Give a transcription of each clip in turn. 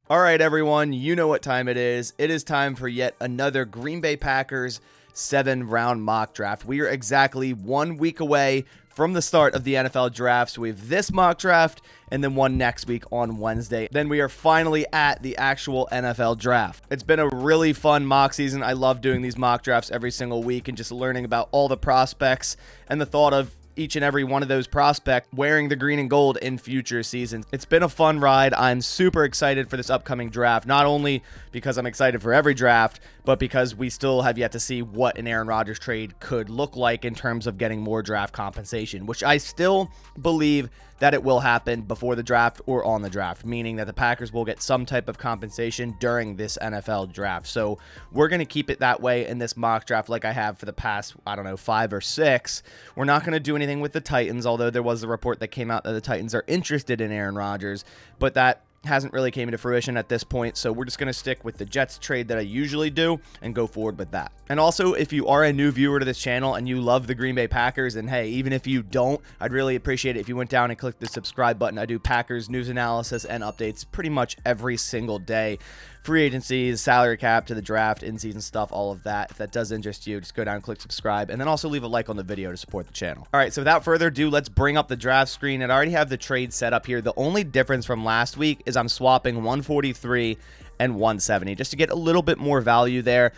All right, everyone, you know what time it is. It is time for yet another Green Bay Packers 7-round mock draft. We are exactly 1 week away from the start of the NFL draft. So we have this mock draft and then one next week on Wednesday. Then we are finally at the actual NFL draft. It's been a really fun mock season. I love doing these mock drafts every single week and just learning about all the prospects and the thought of each and every one of those prospects wearing the green and gold in future seasons. It's been a fun ride. I'm super excited for this upcoming draft, not only because I'm excited for every draft, but because we still have yet to see what an Aaron Rodgers trade could look like in terms of getting more draft compensation, which I still believe that it will happen before the draft or on the draft, meaning that the Packers will get some type of compensation during this NFL draft. So we're going to keep it that way in this mock draft like I have for the past, 5 or 6. We're not going to do anything with the Titans, although there was a report that came out that the Titans are interested in Aaron Rodgers, but that hasn't really came to fruition at this point, so we're just going to stick with the Jets trade that I usually do and go forward with that. And also, if you are a new viewer to this channel and you love the Green Bay Packers, and hey, even if you don't, I'd really appreciate it if you went down and clicked the subscribe button. I do Packers news analysis and updates pretty much every single day. Free agencies, salary cap to the draft, in-season stuff, all of that. If that does interest you, just go down and click subscribe, and then also leave a like on the video to support the channel. All right, so without further ado, let's bring up the draft screen. And I already have the trade set up here. The only difference from last week is I'm swapping 143 and 170 just to get a little bit more value there.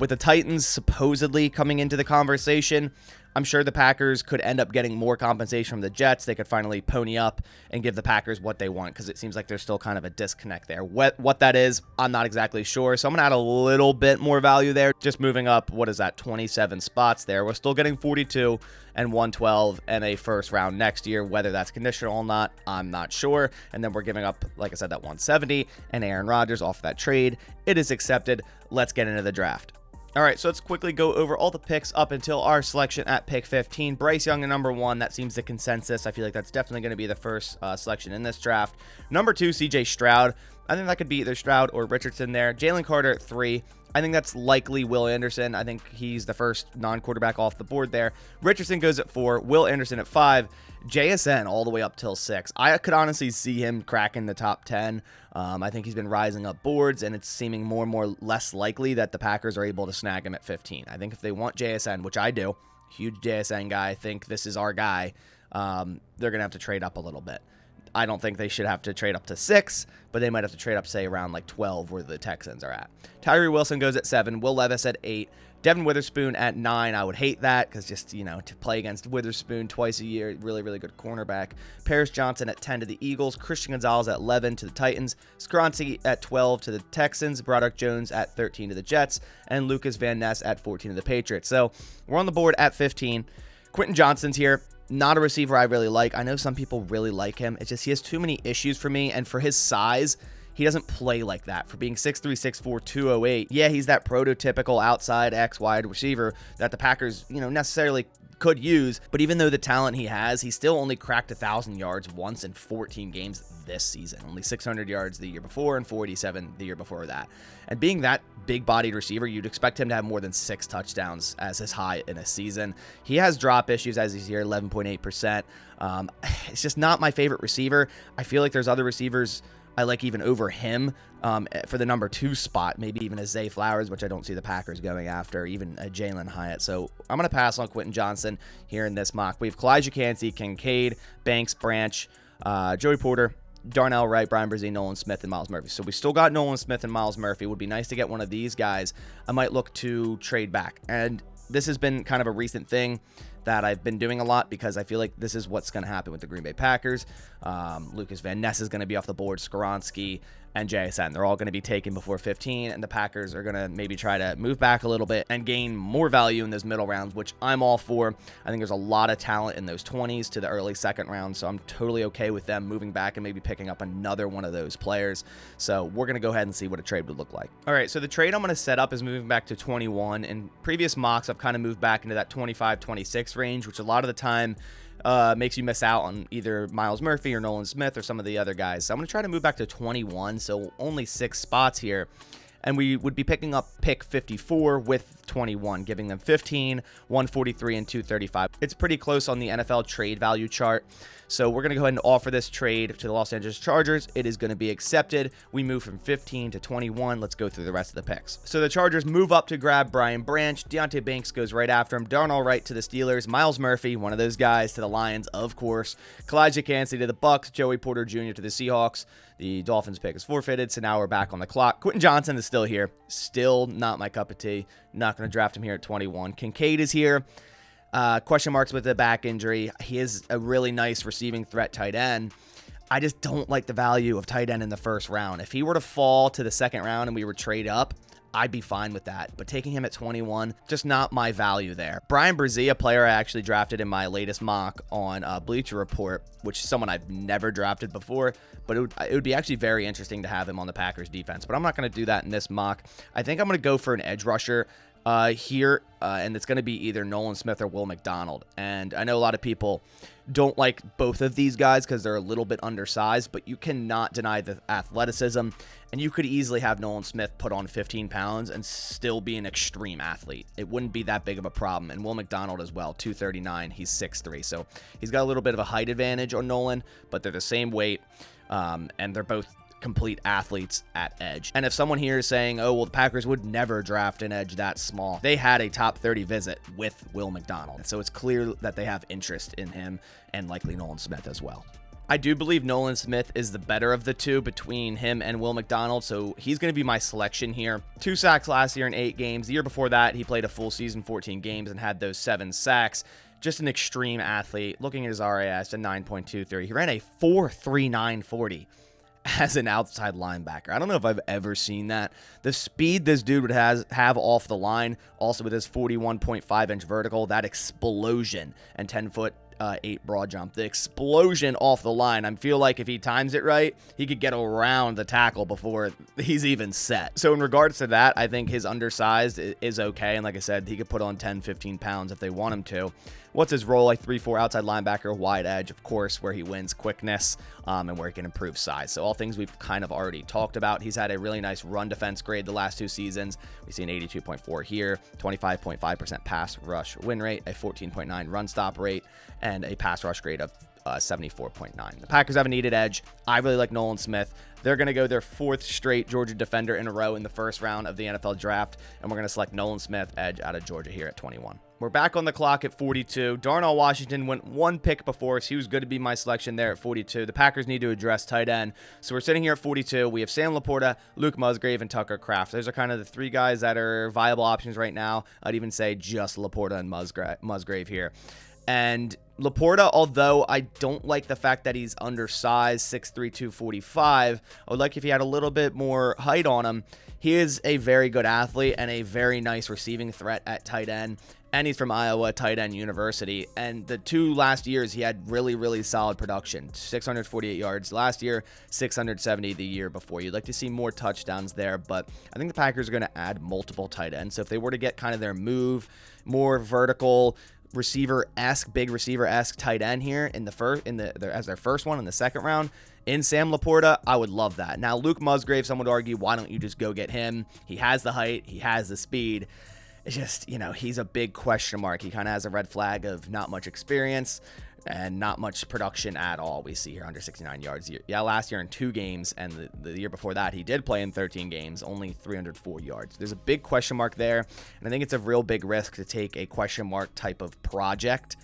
With the Titans supposedly coming into the conversation, I'm sure the Packers could end up getting more compensation from the Jets. They could finally pony up and give the Packers what they want, because it seems like there's still kind of a disconnect there. What that is, I'm not exactly sure. So I'm going to add a little bit more value there, just moving up, 27 spots there. We're still getting 42 and 112 and a first round next year. Whether that's conditional or not, I'm not sure. And then we're giving up, like I said, that 170 and Aaron Rodgers off that trade. It is accepted. Let's get into the draft. All right, so let's quickly go over all the picks up until our selection at pick 15. Bryce Young at number 1. That seems the consensus. I feel like that's definitely going to be the first selection in this draft. Number 2, CJ Stroud. I think that could be either Stroud or Richardson there. Jalen Carter at 3. I think that's likely Will Anderson. I think he's the first non-quarterback off the board there. Richardson goes at 4. Will Anderson at 5. JSN all the way up till 6. I could honestly see him cracking the top 10. I think he's been rising up boards, and it's seeming more and more less likely that the Packers are able to snag him at 15. I think if they want JSN, which I do, huge JSN guy, I think this is our guy, they're going to have to trade up a little bit. I don't think they should have to trade up to 6, but they might have to trade up, say, around like 12 where the Texans are at. Tyree Wilson goes at 7. Will Levis at 8. Devin Witherspoon at 9. I would hate that because just, to play against Witherspoon twice a year, really, really good cornerback. Paris Johnson at 10 to the Eagles. Christian Gonzalez at 11 to the Titans. Skronski at 12 to the Texans. Broderick Jones at 13 to the Jets. And Lucas Van Ness at 14 to the Patriots. So we're on the board at 15. Quentin Johnston's here. Not a receiver I really like. I know some people really like him. It's just he has too many issues for me, and for his size, he doesn't play like that. For being 6'3", 6'4", 208, yeah, he's that prototypical outside X wide receiver that the Packers, necessarily could use, but even though the talent he has, he still only cracked 1,000 yards once in 14 games this season. Only 600 yards the year before and 487 the year before that. And being that big-bodied receiver, you'd expect him to have more than 6 touchdowns as his high in a season. He has drop issues as he's here, 11.8%. It's just not my favorite receiver. I feel like there's other receivers I like even over him for the number 2 spot, maybe even a Zay Flowers, which I don't see the Packers going after, even a Jalen Hyatt. So I'm going to pass on Quentin Johnston here in this mock. We have Kalijah Kancey, Kincaid, Banks, Branch, Joey Porter, Darnell Wright, Brian Brzee, Nolan Smith, and Miles Murphy. So we still got Nolan Smith and Miles Murphy. It would be nice to get one of these guys. I might look to trade back. And this has been kind of a recent thing that I've been doing a lot because I feel like this is what's going to happen with the Green Bay Packers. Lucas Van Ness is going to be off the board. Skowronski and JSN, they're all going to be taken before 15, and the Packers are going to maybe try to move back a little bit and gain more value in those middle rounds, which I'm all for. I think there's a lot of talent in those 20s to the early second round, so I'm totally okay with them moving back and maybe picking up another one of those players. So we're going to go ahead and see what a trade would look like. All right, so the trade I'm going to set up is moving back to 21. In previous mocks, I've kind of moved back into that 25, 26 range, which a lot of the time makes you miss out on either Miles Murphy or Nolan Smith or some of the other guys. So I'm going to try to move back to 21, so only 6 spots here. And we would be picking up pick 54 with 21, giving them 15, 143, and 235. It's pretty close on the NFL trade value chart. So we're going to go ahead and offer this trade to the Los Angeles Chargers. It is going to be accepted. We move from 15 to 21. Let's go through the rest of the picks. So the Chargers move up to grab Brian Branch. Deontay Banks goes right after him. Darnell Wright to the Steelers. Myles Murphy, one of those guys, to the Lions, of course. Kalijah Kancey to the Bucks. Joey Porter Jr. to the Seahawks. The Dolphins pick is forfeited, so now we're back on the clock. Quentin Johnson is still here. Still not my cup of tea. Not going to draft him here at 21. Kincaid is here. Question marks with the back injury. He is a really nice receiving threat tight end. I just don't like the value of tight end in the first round. If he were to fall to the second round and we were trade up, I'd be fine with that. But taking him at 21, just not my value there. Brian Brzee, a player I actually drafted in my latest mock on Bleacher Report, which is someone I've never drafted before, but it would be actually very interesting to have him on the Packers defense. But I'm not going to do that in this mock. I think I'm going to go for an edge rusher here, and it's going to be either Nolan Smith or Will McDonald. And I know a lot of people don't like both of these guys because they're a little bit undersized, but you cannot deny the athleticism, and you could easily have Nolan Smith put on 15 pounds and still be an extreme athlete. It wouldn't be that big of a problem. And Will McDonald as well, 239, he's 6'3", so he's got a little bit of a height advantage on Nolan, but they're the same weight, and they're both complete athletes at edge. And if someone here is saying, oh, well, the Packers would never draft an edge that small, they had a top 30 visit with Will McDonald. So it's clear that they have interest in him and likely Nolan Smith as well. I do believe Nolan Smith is the better of the two between him and Will McDonald, so he's going to be my selection here. 2 sacks last year in 8 games. The year before that, he played a full season, 14 games, and had those 7 sacks. Just an extreme athlete. Looking at his RAS, a 9.23. He ran a 4.39 40. As an outside linebacker. I don't know if I've ever seen that. The speed this dude would have off the line, also with his 41.5-inch vertical, that explosion, and 10-foot 8 broad jump. The explosion off the line, I feel like if he times it right, he could get around the tackle before he's even set. So in regards to that, I think his undersized is okay. And like I said, he could put on 10, 15 pounds if they want him to. What's his role? Like 3-4 outside linebacker, wide edge, of course, where he wins quickness and where he can improve size. So all things we've kind of already talked about. He's had a really nice run defense grade the last 2 seasons. We see an 82.4 here, 25.5% pass rush win rate, a 14.9 run stop rate, and a pass rush grade of 74.9. The Packers have a needed edge. I really like Nolan Smith. They're going to go their 4th straight Georgia defender in a row in the first round of the NFL draft, and we're going to select Nolan Smith, edge out of Georgia here at 21. We're back on the clock at 42. Darnell Washington went 1 pick before us. He was going to be my selection there at 42. The Packers need to address tight end. So we're sitting here at 42. We have Sam Laporta, Luke Musgrave, and Tucker Kraft. Those are kind of the 3 guys that are viable options right now. I'd even say just Laporta and Musgrave here. And Laporta, although I don't like the fact that he's undersized, 6'3", 245, I would like if he had a little bit more height on him. He is a very good athlete and a very nice receiving threat at tight end. And he's from Iowa Tight End University. And the 2 last years, he had really, really solid production. 648 yards last year, 670 the year before. You'd like to see more touchdowns there, but I think the Packers are going to add multiple tight ends. So if they were to get kind of their move, more vertical, receiver-esque, big receiver-esque tight end here in the as their first one in the second round, in Sam Laporta, I would love that. Now, Luke Musgrave, some would argue, why don't you just go get him? He has the height, he has the speed. It's just, he's a big question mark. He kind of has a red flag of not much experience and not much production at all. We see here under 69 yards. Yeah, last year in 2 games, and the year before that, he did play in 13 games, only 304 yards. There's a big question mark there, and I think it's a real big risk to take a question mark type of project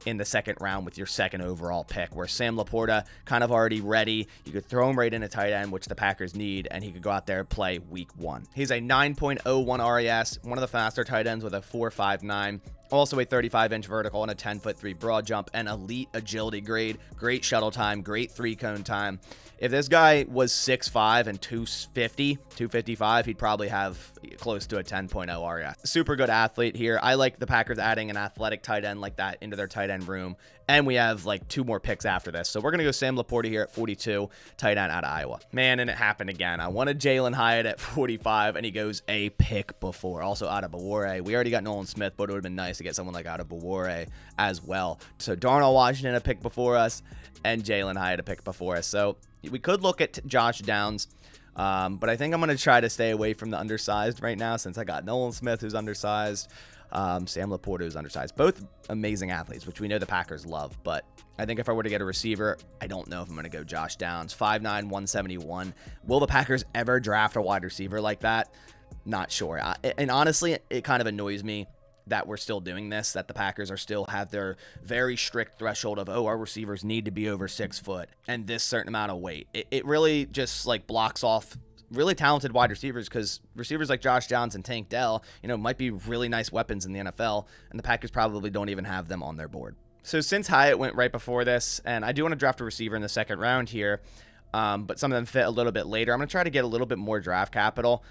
in the second round with your second overall pick, where Sam Laporta kind of already ready. You could throw him right in a tight end, which the Packers need, and he could go out there and play week 1. He's a 9.01 RAS, one of the faster tight ends with a 4.59. Also a 35-inch vertical and a 10'3" broad jump, and elite agility grade, great shuttle time, great 3-cone time. If this guy was 6'5" and 255, he'd probably have close to a 10.0 RAS. Super good athlete here. I like the Packers adding an athletic tight end like that into their tight end room. And we have like 2 more picks after this. So we're going to go Sam Laporta here at 42, tight end out of Iowa. Man, and it happened again. I wanted Jalen Hyatt at 45, and he goes a pick before. Also out of Bawore. We already got Nolan Smith, but it would have been nice to get someone like out of Bawore as well. So Darnell Washington a pick before us, and Jalen Hyatt a pick before us. So we could look at Josh Downs, but I think I'm going to try to stay away from the undersized right now since I got Nolan Smith, who's undersized. Sam Laporta is undersized. Both amazing athletes, which we know the Packers love. But I think if I were to get a receiver, I don't know if I'm going to go Josh Downs. 5'9", 171. Will the Packers ever draft a wide receiver like that? Not sure. And honestly, it kind of annoys me that we're still doing this, that the Packers are still have their very strict threshold of, oh, our receivers need to be over 6 foot and this certain amount of weight. It really just like blocks off really talented wide receivers, because receivers like Josh Downs and Tank Dell, might be really nice weapons in the NFL, and the Packers probably don't even have them on their board. So since Hyatt went right before this, and I do want to draft a receiver in the second round here, but some of them fit a little bit later, I'm going to try to get a little bit more draft capital.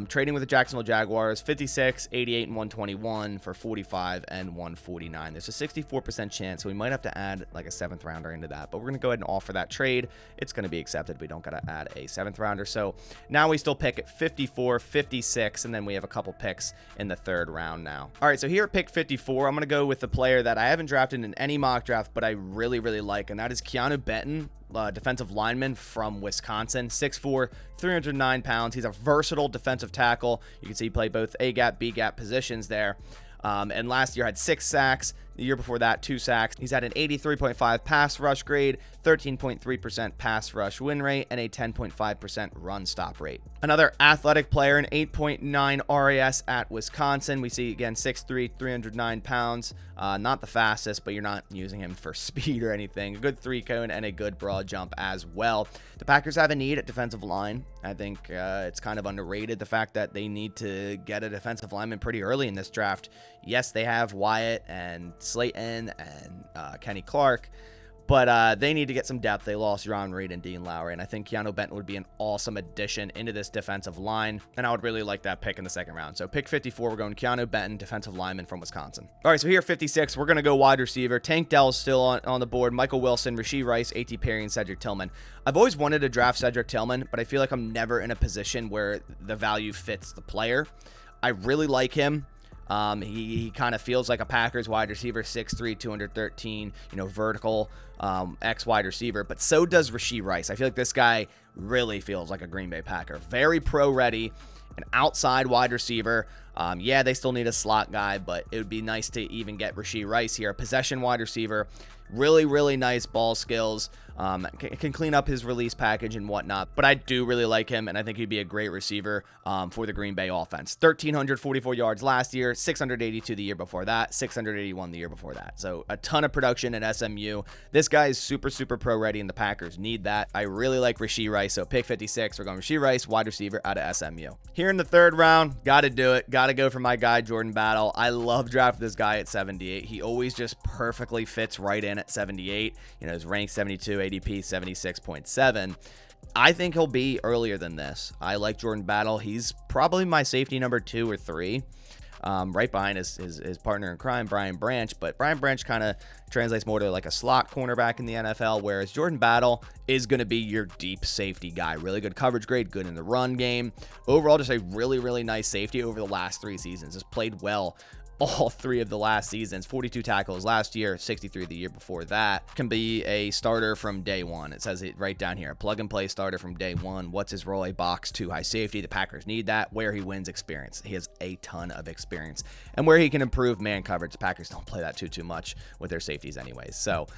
Trading with the Jacksonville Jaguars, 56, 88, and 121 for 45 and 149. There's a 64% chance, so we might have to add like a 7th rounder into that, but we're going to go ahead and offer that trade. It's going to be accepted. We don't got to add a 7th rounder. So now we still pick at 54, 56, and then we have a couple picks in the 3rd round now. All right, so here at pick 54, I'm going to go with the player that I haven't drafted in any mock draft, but I really, really like, and that is Keanu Benton, defensive lineman from Wisconsin, 6'4", 309 pounds. He's a versatile defensive tackle. You can see he played both A-gap, B-gap positions there. And last year had 6 sacks. The year before that, 2 sacks. He's had an 83.5 pass rush grade, 13.3% pass rush win rate, and a 10.5% run stop rate. Another athletic player, an 8.9 RAS at Wisconsin. We see, again, 6'3", 309 pounds. Not the fastest, but you're not using him for speed or anything. A good 3-cone and a good broad jump as well. The Packers have a need at defensive line. I think it's kind of underrated, the fact that they need to get a defensive lineman pretty early in this draft. Yes, they have Wyatt and Slayton and Kenny Clark, but they need to get some depth. They lost Ron Reed and Dean Lowry, and I think Keanu Benton would be an awesome addition into this defensive line, and I would really like that pick in the 2nd round. So pick 54, we're going Keanu Benton, defensive lineman from Wisconsin. All right, so here at 56, we're going to go wide receiver. Tank Dell is still on the board. Michael Wilson, Rashee Rice, A.T. Perry, and Cedric Tillman. I've always wanted to draft Cedric Tillman, but I feel like I'm never in a position where the value fits the player. I really like him. He kind of feels like a Packers wide receiver, 6'3", 213, vertical X wide receiver, but so does Rashee Rice. I feel like this guy really feels like a Green Bay Packer. Very pro ready, an outside wide receiver. Yeah, they still need a slot guy, but it would be nice to even get Rashee Rice here, a possession wide receiver. Really, really nice ball skills. Can clean up his release package and whatnot. But I do really like him, and I think he'd be a great receiver for the Green Bay offense. 1,344 yards last year, 682 the year before that, 681 the year before that. So a ton of production at SMU. This guy is super, super pro ready, and the Packers need that. I really like Rashee Rice. So pick 56, we're going Rashee Rice, wide receiver out of SMU. Here in the 3rd round, got to do it. Got to go for my guy, Jordan Battle. I love drafting this guy at 78. He always just perfectly fits right in at 78. His rank 72, ADP 76.7. I think he'll be earlier than this. I like Jordan Battle. He's probably my safety number 2 or 3. Right behind his partner in crime, Brian Branch. But Brian Branch kind of translates more to like a slot cornerback in the NFL, whereas Jordan Battle is going to be your deep safety guy. Really good coverage grade, good in the run game. Overall, just a really, really nice safety over the last 3 seasons. Has played well all 3 of the last seasons. 42 tackles last year, 63 the year before that. Can be a starter from day one. It says it right down here. Plug and play starter from day one. What's his role? A box 2 high safety. The Packers need that. Where he wins, experience. He has a ton of experience. And where he can improve man coverage. The Packers don't play that too much with their safeties anyways. So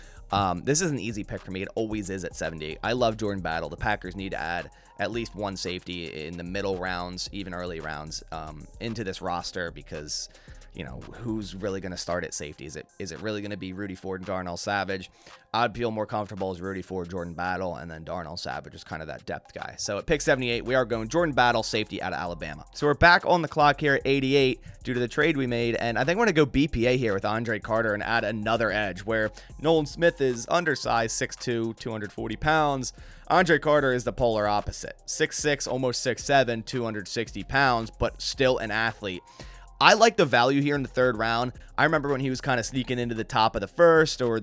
this is an easy pick for me. It always is at 78. I love Jordan Battle. The Packers need to add at least one safety in the middle rounds, even early rounds, into this roster, because who's really going to start at safety? Is it really going to be Rudy Ford and Darnell Savage? I'd feel more comfortable as Rudy Ford, Jordan Battle, and then Darnell Savage is kind of that depth guy. So at pick 78, we are going Jordan Battle, safety out of Alabama. So we're back on the clock here at 88 due to the trade we made, and I think we're going to go BPA here with Andre Carter and add another edge, where Nolan Smith is undersized, 6'2", 240 pounds. Andre Carter is the polar opposite, 6'6", almost 6'7", 260 pounds, but still an athlete. I like the value here in the 3rd round. I remember when he was kind of sneaking into the top of the 1st,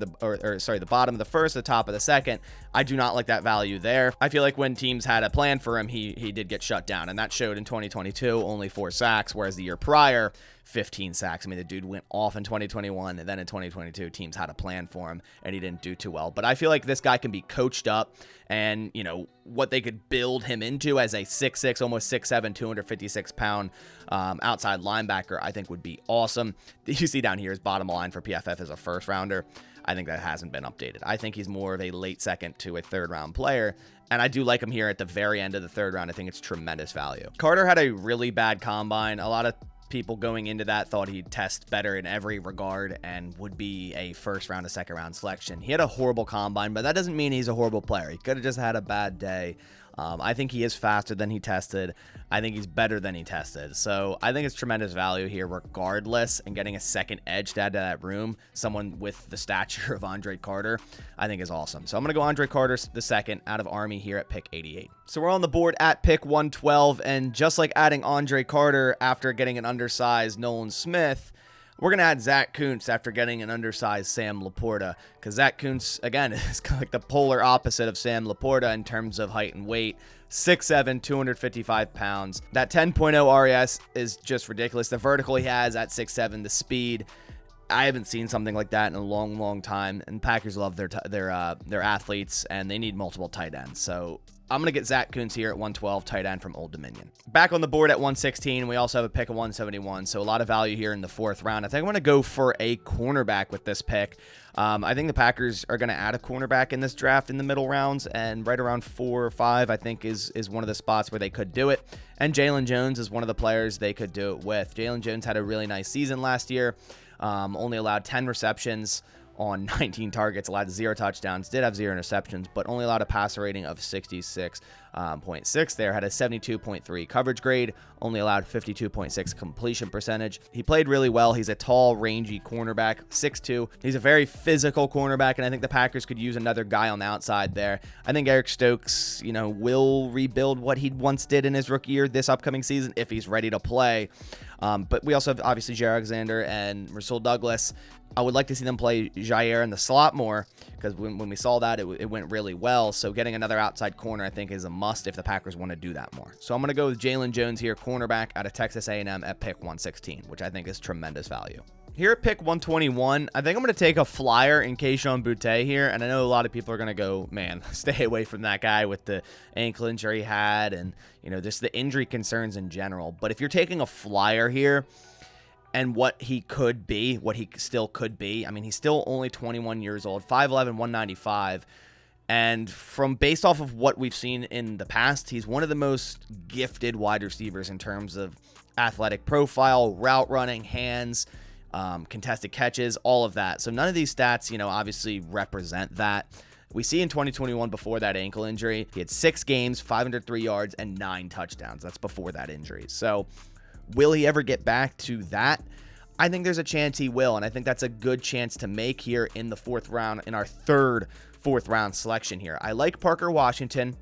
the bottom of the 1st, the top of the 2nd. I do not like that value there. I feel like when teams had a plan for him, he did get shut down, and that showed in 2022, only 4 sacks, whereas the year prior, 15 sacks. I mean, the dude went off in 2021, and then in 2022, teams had a plan for him, and he didn't do too well. But I feel like this guy can be coached up, and, you know, what they could build him into as a 6'6", almost 6'7", 256-pound outside linebacker, I think would be awesome. You see down here, his bottom line for PFF is a first-rounder. I think that hasn't been updated. I think he's more of a late second to a third-round player, and I do like him here at the very end of the third round. I think it's tremendous value. Carter had a really bad combine. A lot of people going into that thought he'd test better in every regard and would be a first round to second round selection. He had a horrible combine, but that doesn't mean he's a horrible player. He could have just had a bad day. I think he is faster than he tested. I think he's better than he tested. So I think it's tremendous value here regardless, and getting a second edge to add to that room, someone with the stature of Andre Carter, I think is awesome. So I'm going to go Andre Carter the second out of Army here at pick 88. So we're on the board at pick 112, and just like adding Andre Carter after getting an undersized Nolan Smith, we're going to add Zach Kuntz after getting an undersized Sam Laporta, because Zach Kuntz, again, is kind of like the polar opposite of Sam Laporta in terms of height and weight. 6'7", 255 pounds. That 10.0 RES is just ridiculous. The vertical he has at 6'7", the speed, I haven't seen something like that in a long, long time. And Packers love their athletes, and they need multiple tight ends. So I'm going to get Zach Kuntz here at 112, tight end from Old Dominion. Back on the board at 116, we also have a pick of 171, so a lot of value here in the fourth round. I think I'm going to go for a cornerback with this pick. I think the Packers are going to add a cornerback in this draft in the middle rounds, and right around 4 or 5, I think, is one of the spots where they could do it. And Jalen Jones is one of the players they could do it with. Jalen Jones had a really nice season last year, only allowed 10 receptions on 19 targets, allowed 0 touchdowns, did have 0 interceptions, but only allowed a passer rating of 66.6 there, had a 72.3 coverage grade, only allowed 52.6 completion percentage. He played really well. He's a tall, rangy cornerback, 6'2". He's a very physical cornerback, and I think the Packers could use another guy on the outside there. I think Eric Stokes, you know, will rebuild what he once did in his rookie year this upcoming season if he's ready to play. But we also have, obviously, Jair Alexander and Rasul Douglas. I would like to see them play Jair in the slot more, because when we saw that, it went really well. So getting another outside corner, I think, is a must if the Packers want to do that more. So I'm going to go with Jalen Jones here, cornerback out of Texas A&M at pick 116, which I think is tremendous value. Here at pick 121, I think I'm going to take a flyer in Kayshon Boutte here, and I know a lot of people are going to go, man, stay away from that guy with the ankle injury he had and, you know, just the injury concerns in general. But if you're taking a flyer here, and what he could be, what he still could be. I mean, he's still only 21 years old, 5'11", 195. And based off of what we've seen in the past, he's one of the most gifted wide receivers in terms of athletic profile, route running, hands, contested catches, all of that. So none of these stats, you know, obviously represent that. We see in 2021, before that ankle injury, he had 6 games, 503 yards, and 9 touchdowns. That's before that injury. So will he ever get back to that? I think there's a chance he will, and I think that's a good chance to make here in the fourth round, in our third fourth round selection here. I like Parker Washington,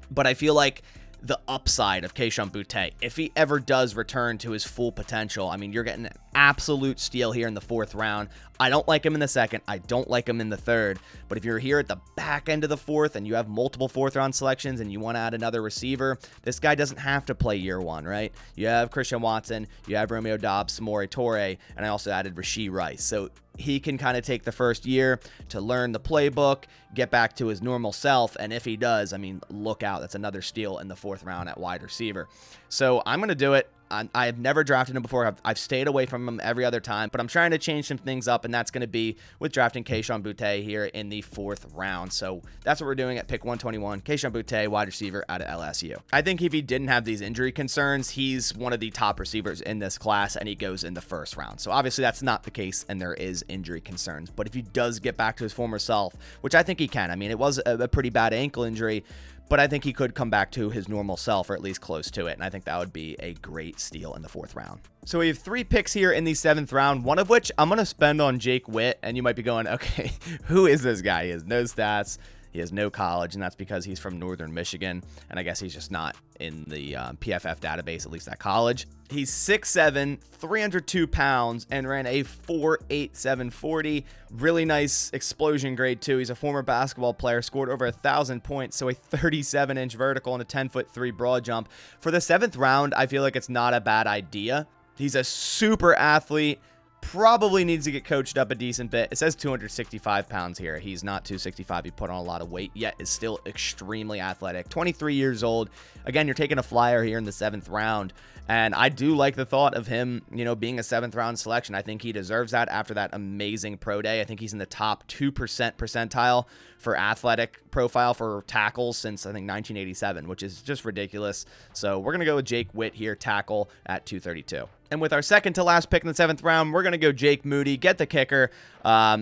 but I feel like the upside of Kayshon Boutte, if he ever does return to his full potential, I mean, you're getting an absolute steal here in the fourth round. I don't like him in the second. I don't like him in the third. But if you're here at the back end of the fourth and you have multiple fourth round selections and you want to add another receiver, this guy doesn't have to play year one, right? You have Christian Watson, you have Romeo Doubs, Samori Toure, and I also added Rashee Rice. So he can kind of take the first year to learn the playbook, get back to his normal self, and if he does, I mean, look out. That's another steal in the fourth round at wide receiver. So I'm going to do it. I have never drafted him before. I've stayed away from him every other time, but I'm trying to change some things up, and that's going to be with drafting Kayshon Boutte here in the fourth round. So that's what we're doing at pick 121. Kayshon Boutte, wide receiver out of LSU. I think if he didn't have these injury concerns, he's one of the top receivers in this class, and he goes in the first round. So obviously that's not the case, and there is injury concerns. But if he does get back to his former self, which I think he can, I mean, it was a pretty bad ankle injury, but I think he could come back to his normal self, or at least close to it, and I think that would be a great steal in the fourth round. So we have 3 picks here in the 7th round, one of which I'm going to spend on Jake Witt, and you might be going, okay, who is this guy? He has no stats, he has no college, and that's because he's from Northern Michigan, and I guess he's just not in the PFF database, at least at college. He's 6'7", 302 pounds, and ran a 4.87 40. Really nice explosion grade, too. He's a former basketball player, scored over 1,000 points, so a 37-inch vertical and a 10'3" broad jump. For the 7th round, I feel like it's not a bad idea. He's a super athlete. Probably needs to get coached up a decent bit. It says 265 pounds here. He's not 265. He put on a lot of weight, yet is still extremely athletic. 23 years old. Again, you're taking a flyer here in the 7th round. And I do like the thought of him, being a 7th round selection. I think he deserves that after that amazing pro day. I think he's in the top 2% percentile for athletic profile for tackles since, I think, 1987, which is just ridiculous. So we're going to go with Jake Witt here, tackle at 232. And with our second to last pick in the 7th round, we're going to go Jake Moody, get the kicker.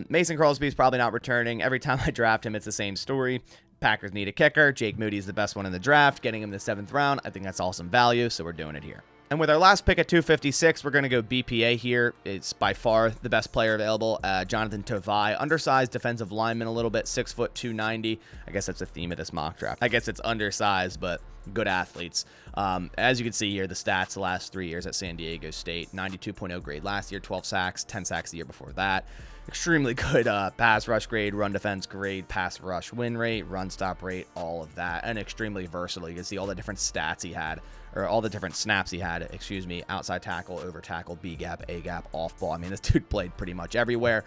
Mason Crosby's probably not returning. Every time I draft him, it's the same story. Packers need a kicker. Jake Moody is the best one in the draft. Getting him in the 7th round, I think that's awesome value, so we're doing it here. And with our last pick at 256, we're going to go BPA here. It's by far the best player available. Jonathan Tavai, undersized defensive lineman a little bit, 6 foot 290. I guess that's the theme of this mock draft. I guess it's undersized, but good athletes. As you can see here, the stats the last 3 years at San Diego State, 92.0 grade last year, 12 sacks, 10 sacks the year before that. Extremely good pass rush grade, run defense grade, pass rush win rate, run stop rate, all of that, and extremely versatile. You can see all the different stats he had, or all the different snaps he had, outside tackle, over tackle, B gap, A gap, off ball. I mean, this dude played pretty much everywhere.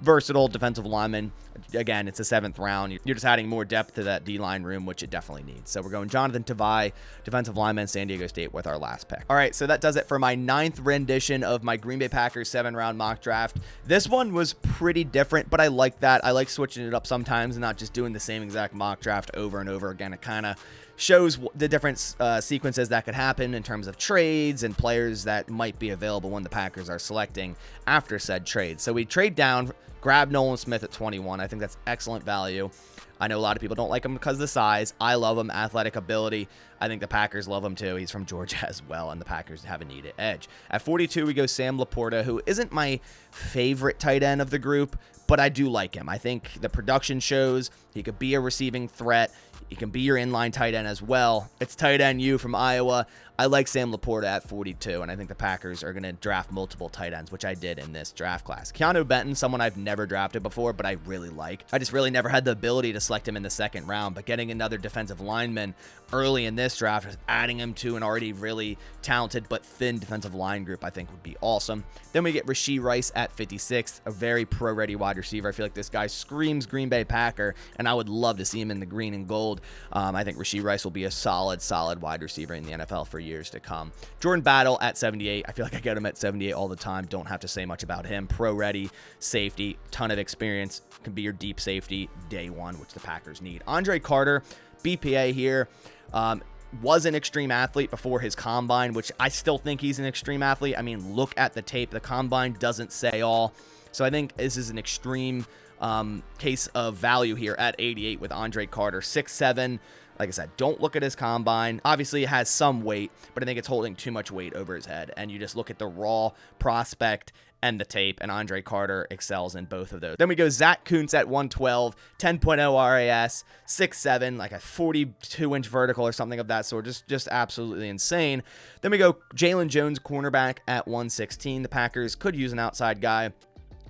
Versatile defensive lineman. Again, it's a 7th round. You're just adding more depth to that D-line room, which it definitely needs. So we're going Jonathan Tavai, defensive lineman, San Diego State, with our last pick. All right, so that does it for my 9th rendition of my Green Bay Packers 7-round mock draft. This one was pretty different, but I like that. I like switching it up sometimes and not just doing the same exact mock draft over and over again. It kind of shows the different sequences that could happen in terms of trades and players that might be available when the Packers are selecting after said trade. So we trade down, grab Nolan Smith at 21. I think that's excellent value. I know a lot of people don't like him because of the size. I love him, athletic ability. I think the Packers love him too. He's from Georgia as well, and the Packers have a needed edge. At 42, we go Sam Laporta, who isn't my favorite tight end of the group, but I do like him. I think the production shows he could be a receiving threat. He can be your inline tight end as well. It's tight end U from Iowa. I like Sam Laporta at 42, and I think the Packers are going to draft multiple tight ends, which I did in this draft class. Keanu Benton, someone I've never drafted before, but I really like. I just really never had the ability to select him in the 2nd round, but getting another defensive lineman early in this draft, adding him to an already really talented but thin defensive line group, I think would be awesome. Then we get Rashee Rice at 56, a very pro-ready wide receiver. I feel like this guy screams Green Bay Packer, and I would love to see him in the green and gold. I think Rashee Rice will be a solid wide receiver in the NFL for years to come. Jordan Battle at 78. I feel like I get him at 78 all the time. Don't have to say much about him. Pro-ready, safety, ton of experience. Can be your deep safety day one, which the Packers need. Andre Carter, BPA here. Was an extreme athlete before his combine, which I still think he's an extreme athlete. I mean, look at the tape. The combine doesn't say all. So I think this is an extreme case of value here at 88 with Andre Carter. 6'7". Like I said, don't look at his combine. Obviously, it has some weight, but I think it's holding too much weight over his head. And you just look at the raw prospect and the tape, and Andre Carter excels in both of those. Then we go Zach Kuntz at 112, 10.0 RAS, 6'7", like a 42-inch vertical or something of that sort. Just absolutely insane. Then we go Jalen Jones, cornerback at 116. The Packers could use an outside guy.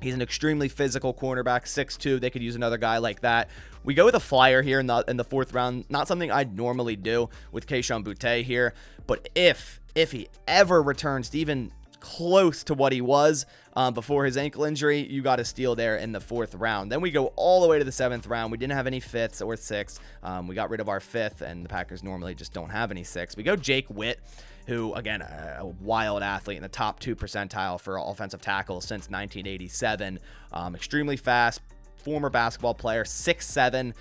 He's an extremely physical cornerback, 6'2". They could use another guy like that. We go with a flyer here in the 4th round. Not something I'd normally do with Kayshon Boutte here, but if he ever returns to even close to what he was before his ankle injury, you got to steal there in the 4th round. Then we go all the way to the 7th round. We didn't have any 5th or 6th. We got rid of our 5th, and the Packers normally just don't have any 6th. We go Jake Witt, who, again, a wild athlete in the top 2 percentile for offensive tackles since 1987. Extremely fast, former basketball player, 6'7",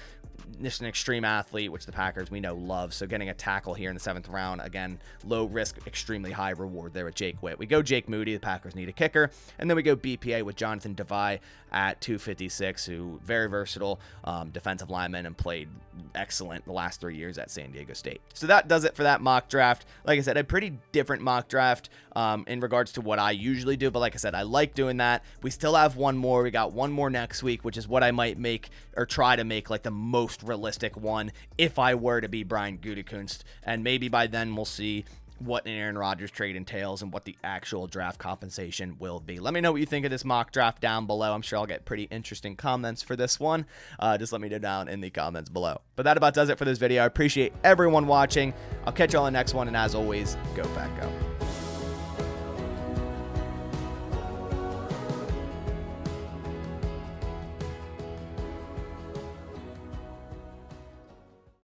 just an extreme athlete, which the Packers, we know, love. So getting a tackle here in the 7th round, again, low risk, extremely high reward there with Jake Witt. We go Jake Moody, the Packers need a kicker. And then we go BPA with Jonathan Tavai at 256, who very versatile defensive lineman and played excellent the last 3 years at San Diego State. So that does it for that mock draft. Like I said, a pretty different mock draft in regards to what I usually do. But like I said, I like doing that. We still have one more. We got one more next week, which is what I might make or try to make like the most realistic one if I were to be Brian Gutekunst. And maybe by then we'll see what an Aaron Rodgers trade entails and what the actual draft compensation will be. Let me know what you think of this mock draft down below. I'm sure I'll get pretty interesting comments for this one. Just let me know down in the comments below. But that about does it for this video. I appreciate everyone watching. I'll catch you on the next one, and as always, go Pack Go.